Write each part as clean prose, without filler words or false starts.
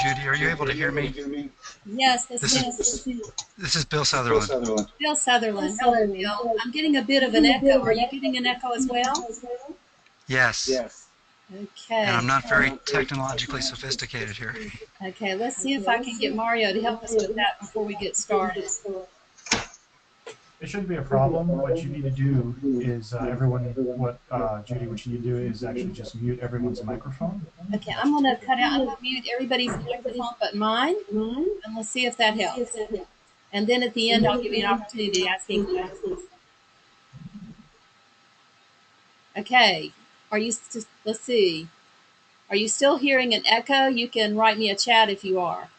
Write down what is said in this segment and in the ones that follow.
Judy, are you able to hear me? Yes, this This is is this is Bill Sutherland. Bill Sutherland. Hello, Bill. I'm getting a bit of an echo. Are you getting an echo as well? Yes, and I'm Okay. not very technologically sophisticated here. Okay, let's see if I can get Mario to help us with that before we get started. It shouldn't be a problem. What you need to do is Judy, what you need to do is actually just mute everyone's microphone. Okay, I'm going to cut out, I'm going to mute everybody's microphone but mine, and let's see if that helps. And then at the end, I'll give you an opportunity to ask any questions. Okay, let's see. Are you still hearing an echo? You can write me a chat if you are.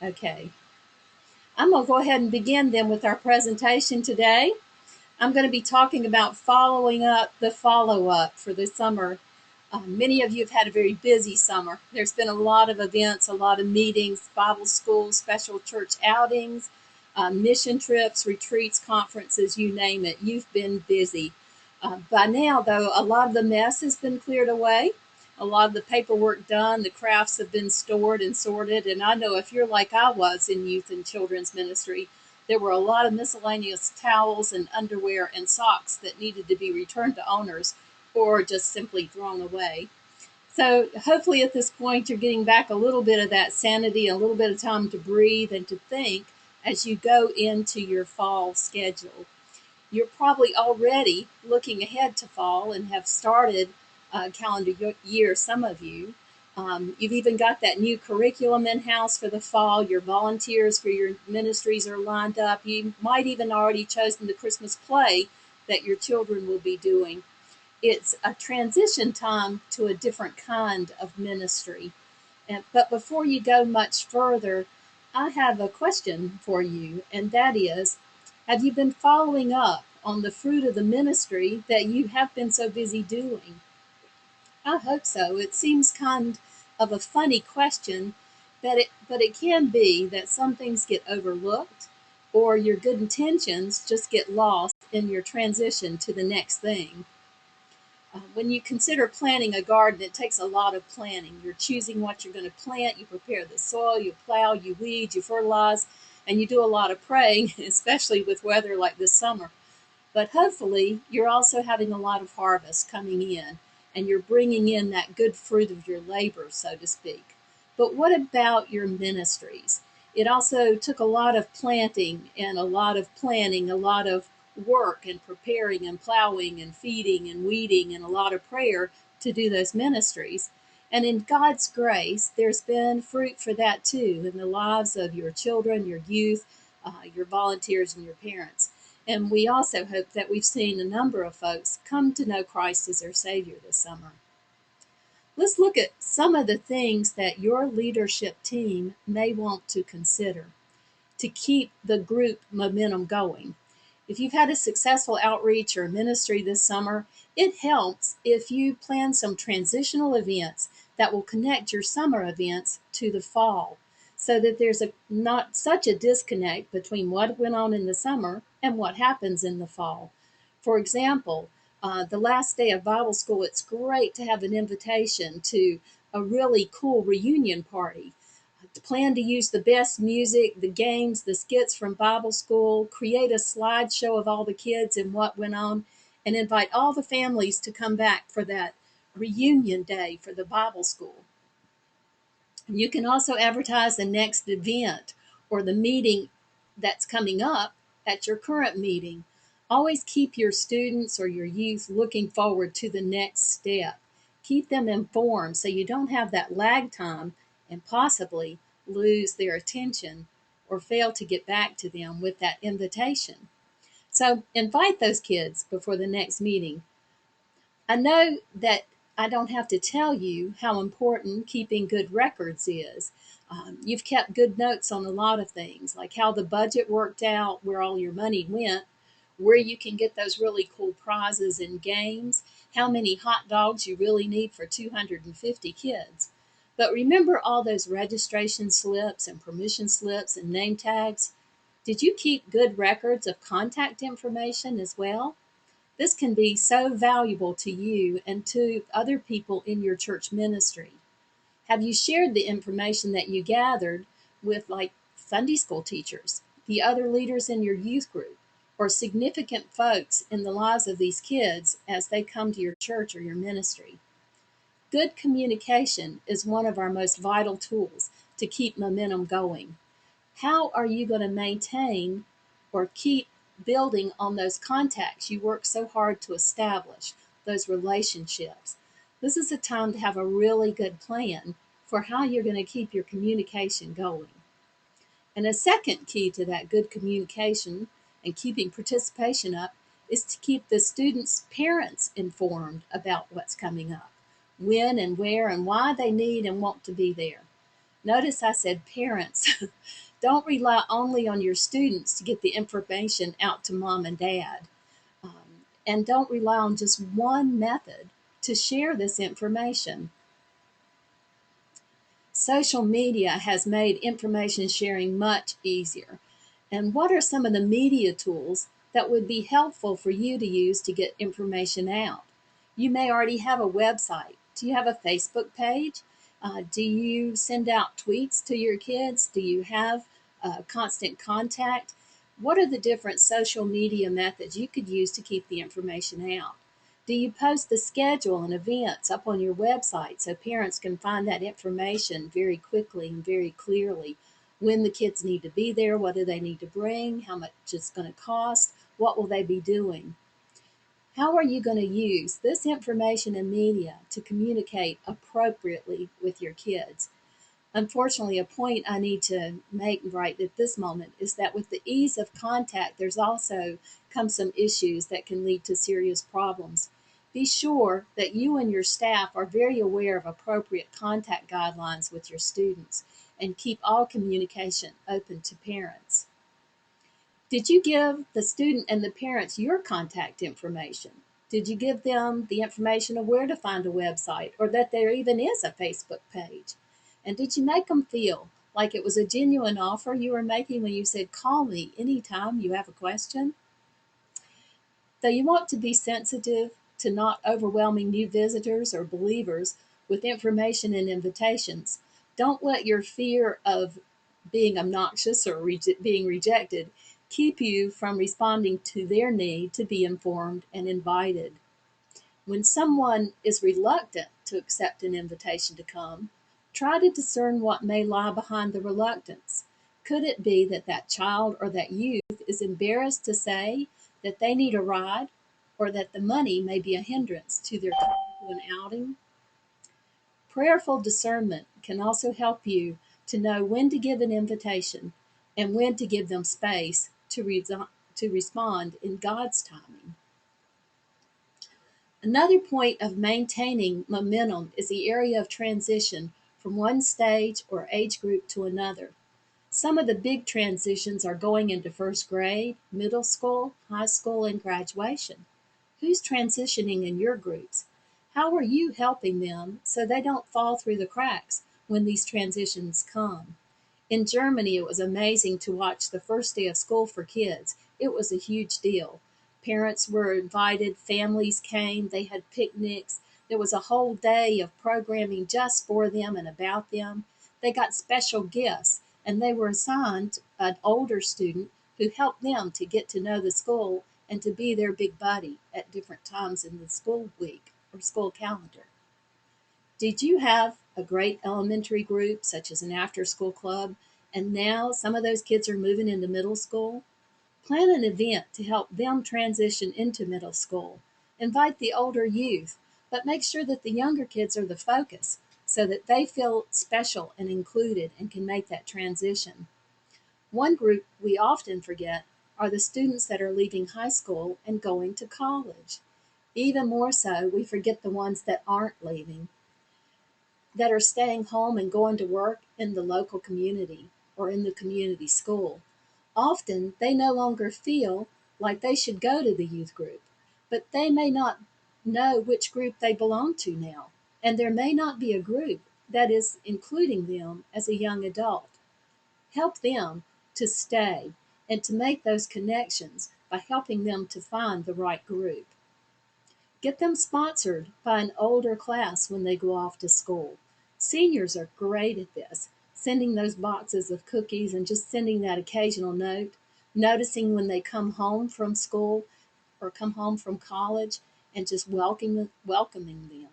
Okay. I'm going to go ahead and begin then with our presentation today. I'm going to be talking about following up the follow-up for the summer. Many of you have had a very busy summer. There's been a lot of events, a lot of meetings, Bible schools, special church outings, mission trips, retreats, conferences, you name it. You've been busy. By now, though, a lot of the mess has been cleared away. A lot of the paperwork done, the crafts have been stored and sorted. And I know if you're like I was in youth and children's ministry, there were a lot of miscellaneous towels and underwear and socks that needed to be returned to owners or just simply thrown away. So hopefully at this point, you're getting back a little bit of that sanity, a little bit of time to breathe and to think as you go into your fall schedule. You're probably already looking ahead to fall and have started calendar year, some of you. You've even got that new curriculum in house for the fall. Your volunteers for your ministries are lined up. You might even already chosen the Christmas play that your children will be doing. It's a transition time to a different kind of ministry. But before you go much further, I have a question for you, and that is, have you been following up on the fruit of the ministry that you have been so busy doing? I hope so. It seems kind of a funny question, but it can be that some things get overlooked or your good intentions just get lost in your transition to the next thing. When you consider planting a garden, it takes a lot of planning. You're choosing what you're going to plant, you prepare the soil, you plow, you weed, you fertilize, and you do a lot of praying, especially with weather like this summer. But hopefully, you're also having a lot of harvest coming in, and you're bringing in that good fruit of your labor, so to speak. But what about your ministries? It also took a lot of planting and a lot of planning, a lot of work and preparing and plowing and feeding and weeding and a lot of prayer to do those ministries. And in God's grace, there's been fruit for that too in the lives of your children, your youth, your volunteers, and your parents. And we also hope that we've seen a number of folks come to know Christ as their Savior this summer. Let's look at some of the things that your leadership team may want to consider to keep the group momentum going. If you've had a successful outreach or ministry this summer, it helps if you plan some transitional events that will connect your summer events to the fall so that there's not such a disconnect between what went on in the summer and what happens in the fall. For example, the last day of Bible school, it's great to have an invitation to a really cool reunion party. Plan to use the best music, the games, the skits from Bible school, create a slideshow of all the kids and what went on, and invite all the families to come back for that reunion day for the Bible school. You can also advertise the next event or the meeting that's coming up at your current meeting. Always keep your students or your youth looking forward to the next step. Keep them informed so you don't have that lag time and possibly lose their attention or fail to get back to them with that invitation. So invite those kids before the next meeting. I know that I don't have to tell you how important keeping good records is. You've kept good notes on a lot of things, like how the budget worked out, where all your money went, where you can get those really cool prizes and games, how many hot dogs you really need for 250 kids. But remember all those registration slips and permission slips and name tags? Did you keep good records of contact information as well? This can be so valuable to you and to other people in your church ministry. Have you shared the information that you gathered with, like, Sunday school teachers, the other leaders in your youth group, or significant folks in the lives of these kids as they come to your church or your ministry? Good communication is one of our most vital tools to keep momentum going. How are you going to maintain or keep building on those contacts you work so hard to establish, those relationships? This is a time to have a really good plan for how you're going to keep your communication going. And a second key to that good communication and keeping participation up is to keep the students' parents informed about what's coming up, when and where and why they need and want to be there. Notice I said parents. Don't rely only on your students to get the information out to mom and dad. And don't rely on just one method to share this information. Social media has made information sharing much easier. And what are some of the media tools that would be helpful for you to use to get information out? You may already have a website. Do you have a Facebook page? Do you send out tweets to your kids? Do you have constant contact? What are the different social media methods you could use to keep the information out? Do you post the schedule and events up on your website so parents can find that information very quickly and very clearly? When the kids need to be there, what do they need to bring, how much it's going to cost, what will they be doing? How are you going to use this information and media to communicate appropriately with your kids? Unfortunately, a point I need to make right at this moment is that with the ease of contact, there's also come some issues that can lead to serious problems. Be sure that you and your staff are very aware of appropriate contact guidelines with your students and keep all communication open to parents. Did you give the student and the parents your contact information? Did you give them the information of where to find a website or that there even is a Facebook page? And did you make them feel like it was a genuine offer you were making when you said, call me anytime you have a question? Though you want to be sensitive to not overwhelming new visitors or believers with information and invitations, don't let your fear of being obnoxious or being rejected keep you from responding to their need to be informed and invited. When someone is reluctant to accept an invitation to come, try to discern what may lie behind the reluctance. Could it be that that child or that youth is embarrassed to say that they need a ride, or that the money may be a hindrance to their coming to an outing? Prayerful discernment can also help you to know when to give an invitation and when to give them space to respond in God's timing. Another point of maintaining momentum is the area of transition from one stage or age group to another. Some of the big transitions are going into first grade, middle school, high school, and graduation. Who's transitioning in your groups? How are you helping them so they don't fall through the cracks when these transitions come? In Germany, it was amazing to watch the first day of school for kids. It was a huge deal. Parents were invited, families came, they had picnics. There was a whole day of programming just for them and about them. They got special gifts, and they were assigned an older student who helped them to get to know the school and to be their big buddy at different times in the school week or school calendar. Did you have a great elementary group, such as an after school club, and now some of those kids are moving into middle school? Plan an event to help them transition into middle school. Invite the older youth, but make sure that the younger kids are the focus so that they feel special and included and can make that transition. One group we often forget are the students that are leaving high school and going to college. Even more so, we forget the ones that aren't leaving, that are staying home and going to work in the local community or in the community school. Often they no longer feel like they should go to the youth group, but they may not know which group they belong to now, and there may not be a group that is including them as a young adult. Help them to stay and to make those connections by helping them to find the right group. Get them sponsored by an older class when they go off to school. Seniors are great at this, sending those boxes of cookies and just sending that occasional note, noticing when they come home from school or come home from college and just welcoming them.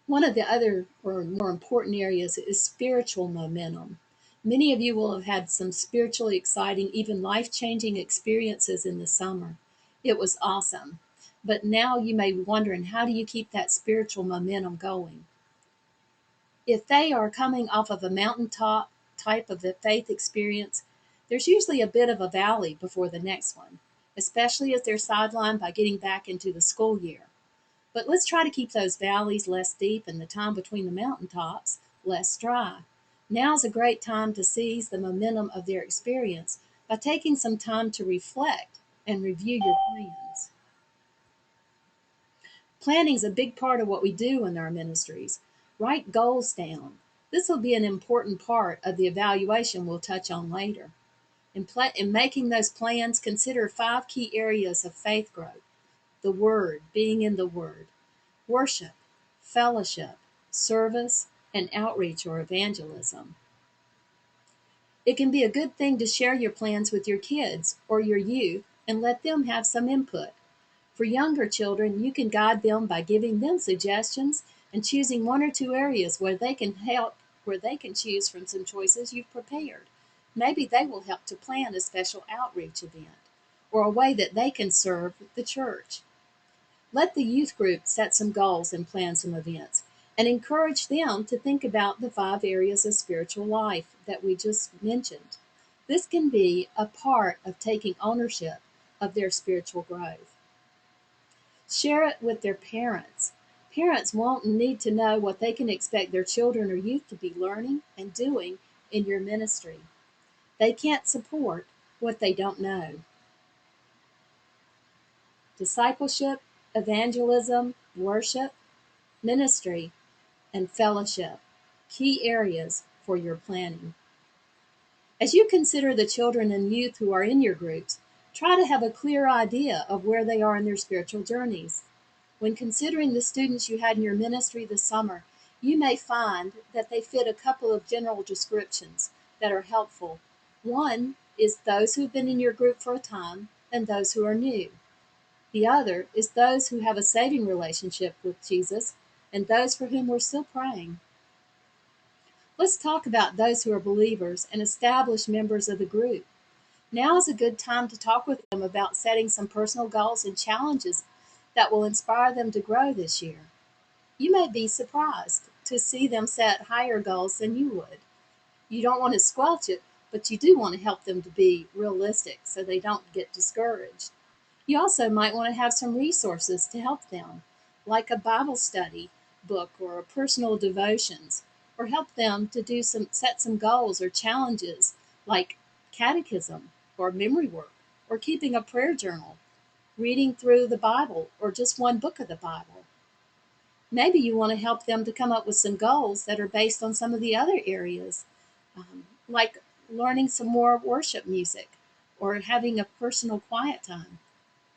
One of the other or more important areas is spiritual momentum. Many of you will have had some spiritually exciting, even life changing experiences in the summer. It was awesome. But now you may be wondering, how do you keep that spiritual momentum going? If they are coming off of a mountaintop type of a faith experience, there's usually a bit of a valley before the next one, especially as they're sidelined by getting back into the school year. But let's try to keep those valleys less deep and the time between the mountaintops less dry. Now's a great time to seize the momentum of their experience by taking some time to reflect and review your plans. Planning is a big part of what we do in our ministries. Write goals down. This will be an important part of the evaluation we'll touch on later. In making those plans, consider 5 key areas of faith growth: the Word, being in the Word, worship, fellowship, service, and outreach or evangelism. It can be a good thing to share your plans with your kids or your youth and let them have some input. For younger children, you can guide them by giving them suggestions and choosing 1 or 2 areas where they can choose from some choices you've prepared. Maybe they will help to plan a special outreach event or a way that they can serve the church. Let the youth group set some goals and plan some events, and encourage them to think about the 5 areas of spiritual life that we just mentioned. This can be a part of taking ownership of their spiritual growth. Share it with their parents. Parents won't need to know what they can expect their children or youth to be learning and doing in your ministry. They can't support what they don't know. Discipleship, evangelism, worship, ministry, and fellowship, key areas for your planning. As you consider the children and youth who are in your groups, try to have a clear idea of where they are in their spiritual journeys. When considering the students you had in your ministry this summer, you may find that they fit a couple of general descriptions that are helpful. One is those who have been in your group for a time and those who are new. The other is those who have a saving relationship with Jesus and those for whom we're still praying. Let's talk about those who are believers and established members of the group. Now is a good time to talk with them about setting some personal goals and challenges that will inspire them to grow this year. You may be surprised to see them set higher goals than you would. You don't want to squelch it, but you do want to help them to be realistic so they don't get discouraged. You also might want to have some resources to help them, like a Bible study book or a personal devotions, or help them to set some goals or challenges like catechism or memory work or keeping a prayer journal, reading through the Bible or just one book of the Bible. Maybe you want to help them to come up with some goals that are based on some of the other areas, like learning some more worship music or having a personal quiet time,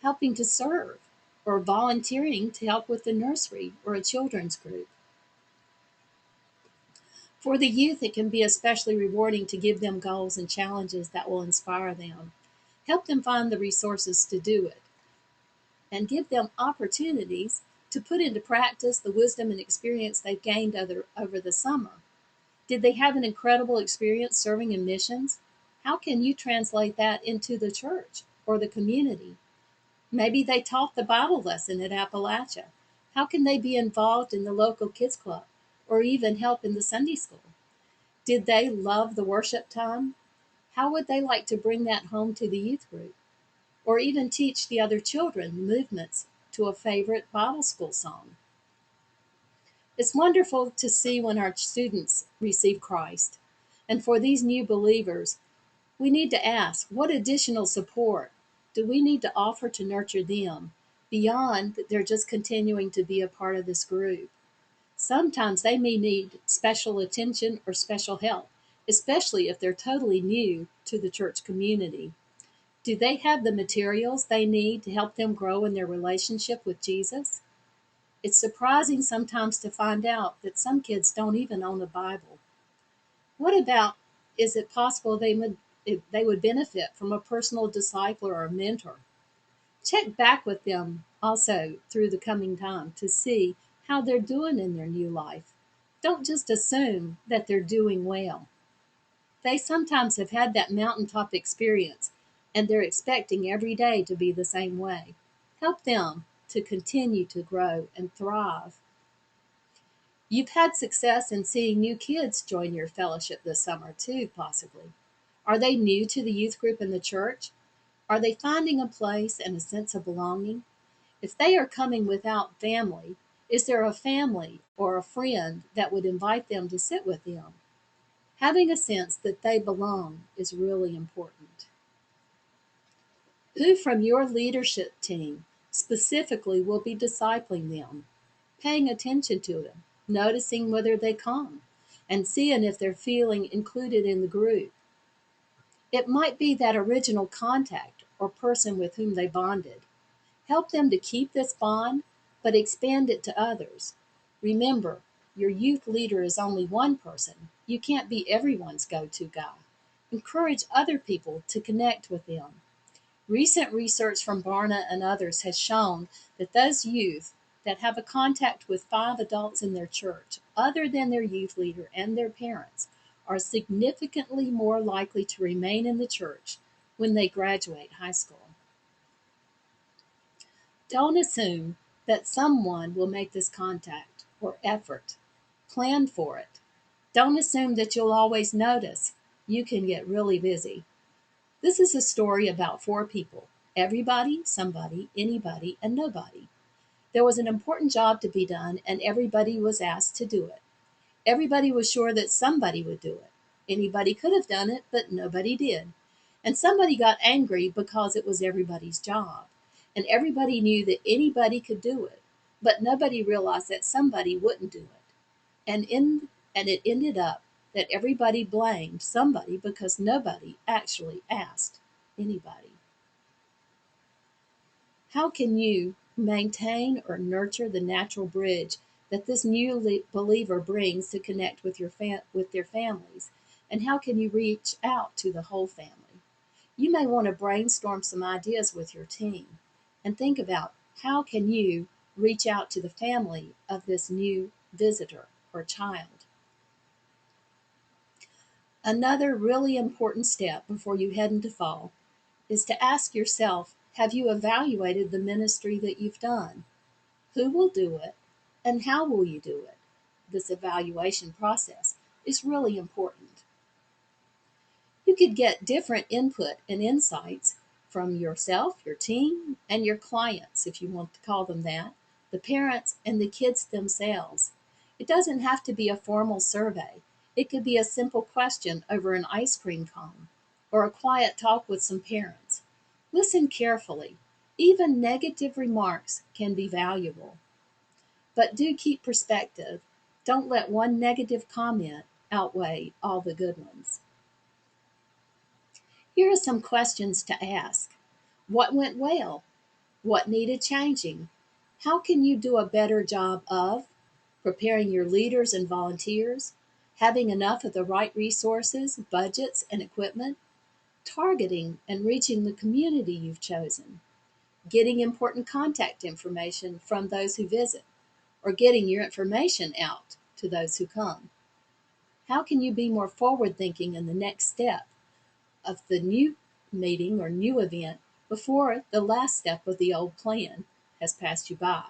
helping to serve, or volunteering to help with the nursery or a children's group. For the youth, it can be especially rewarding to give them goals and challenges that will inspire them. Help them find the resources to do it, and give them opportunities to put into practice the wisdom and experience they've gained over the summer. Did they have an incredible experience serving in missions? How can you translate that into the church or the community? Maybe they taught the Bible lesson at Appalachia. How can they be involved in the local kids club or even help in the Sunday school? Did they love the worship time? How would they like to bring that home to the youth group? Or even teach the other children movements to a favorite Bible school song? It's wonderful to see when our students receive Christ. And for these new believers, we need to ask, what additional support do we need to offer to nurture them beyond that they're just continuing to be a part of this group? Sometimes they may need special attention or special help, especially if they're totally new to the church community. Do they have the materials they need to help them grow in their relationship with Jesus? It's surprising sometimes to find out that some kids don't even own a Bible. What about, is it possible they would benefit from a personal discipler or mentor? Check back with them also through the coming time to see how they're doing in their new life. Don't just assume that they're doing well. They sometimes have had that mountaintop experience and they're expecting every day to be the same way. Help them to continue to grow and thrive. You've had success in seeing new kids join your fellowship this summer, too, possibly. Are they new to the youth group in the church? Are they finding a place and a sense of belonging? If they are coming without family, is there a family or a friend that would invite them to sit with them? Having a sense that they belong is really important. Who from your leadership team specifically will be discipling them, paying attention to them, noticing whether they come, and seeing if they're feeling included in the group? It might be that original contact or person with whom they bonded. Help them to keep this bond, but expand it to others. Remember, your youth leader is only one person. You can't be everyone's go to guy. Encourage other people to connect with them. Recent research from Barna and others has shown that those youth that have a contact with 5 adults in their church, other than their youth leader and their parents, are significantly more likely to remain in the church when they graduate high school. Don't assume that someone will make this contact or effort. Plan for it. Don't assume that you'll always notice. You can get really busy. This is a story about 4 people: everybody, somebody, anybody, and nobody. There was an important job to be done, and everybody was asked to do it. Everybody was sure that somebody would do it. Anybody could have done it, but nobody did. And somebody got angry because it was everybody's job. And everybody knew that anybody could do it, but nobody realized that somebody wouldn't do it. And it ended up that everybody blamed somebody because nobody actually asked anybody. How can you maintain or nurture the natural bridge that this new believer brings to connect with with their families? And how can you reach out to the whole family? You may want to brainstorm some ideas with your team and think about how can you reach out to the family of this new visitor or child. Another really important step before you head into fall is to ask yourself, have you evaluated the ministry that you've done? Who will do it and how will you do it? This evaluation process is really important. You could get different input and insights from yourself, your team, and your clients, if you want to call them that, the parents and the kids themselves. It doesn't have to be a formal survey. It could be a simple question over an ice cream cone or a quiet talk with some parents. Listen carefully. Even negative remarks can be valuable. But do keep perspective. Don't let one negative comment outweigh all the good ones. Here are some questions to ask. What went well? What needed changing? How can you do a better job of preparing your leaders and volunteers, having enough of the right resources, budgets, and equipment, targeting and reaching the community you've chosen, getting important contact information from those who visit, or getting your information out to those who come? How can you be more forward thinking in the next step of the new meeting or new event before the last step of the old plan has passed you by?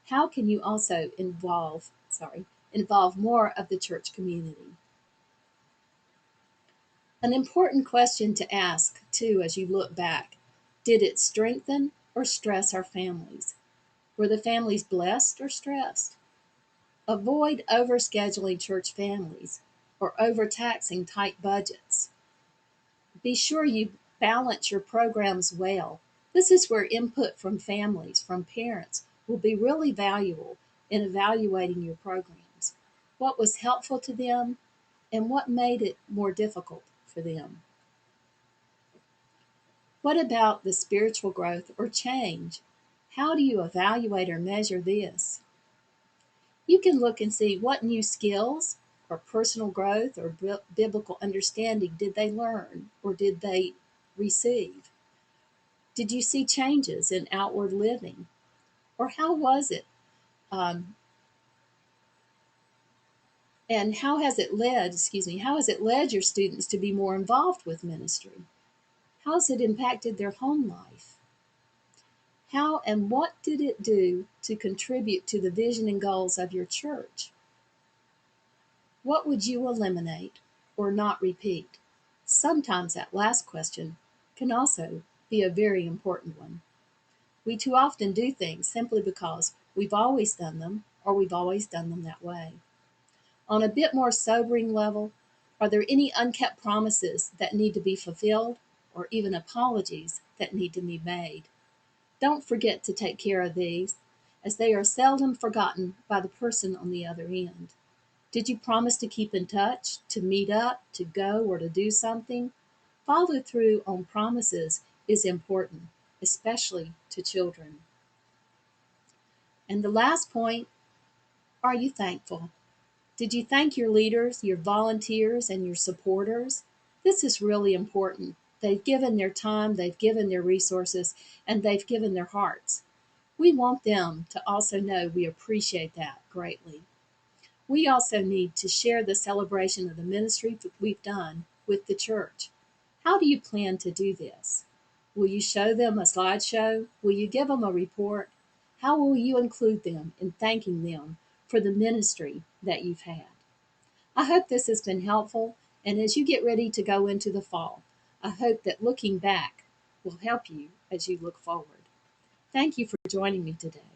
How can you also involve more of the church community? An important question to ask too as you look back: did it strengthen or stress our families? Were the families blessed or stressed? Avoid overscheduling church families or overtaxing tight budgets. Be sure you balance your programs well. This is where input from families, from parents, will be really valuable in evaluating your programs. What was helpful to them and what made it more difficult for them? What about the spiritual growth or change? How do you evaluate or measure this? You can look and see what new skills or personal growth or biblical understanding did they learn or did they receive? Did you see changes in outward living? Or how was it? Um, and how has it led your students to be more involved with ministry? How has it impacted their home life? How and what did it do to contribute to the vision and goals of your church? What would you eliminate or not repeat? Sometimes that last question can also be a very important one. We too often do things simply because we've always done them or we've always done them that way. On a bit more sobering level, are there any unkept promises that need to be fulfilled or even apologies that need to be made? Don't forget to take care of these, as they are seldom forgotten by the person on the other end. Did you promise to keep in touch, to meet up, to go, or to do something? Follow through on promises is important, especially to children. And the last point, are you thankful? Did you thank your leaders, your volunteers, and your supporters? This is really important. They've given their time, they've given their resources, and they've given their hearts. We want them to also know we appreciate that greatly. We also need to share the celebration of the ministry that we've done with the church. How do you plan to do this? Will you show them a slideshow? Will you give them a report? How will you include them in thanking them for the ministry that you've had? I hope this has been helpful, and as you get ready to go into the fall, I hope that looking back will help you as you look forward. Thank you for joining me today.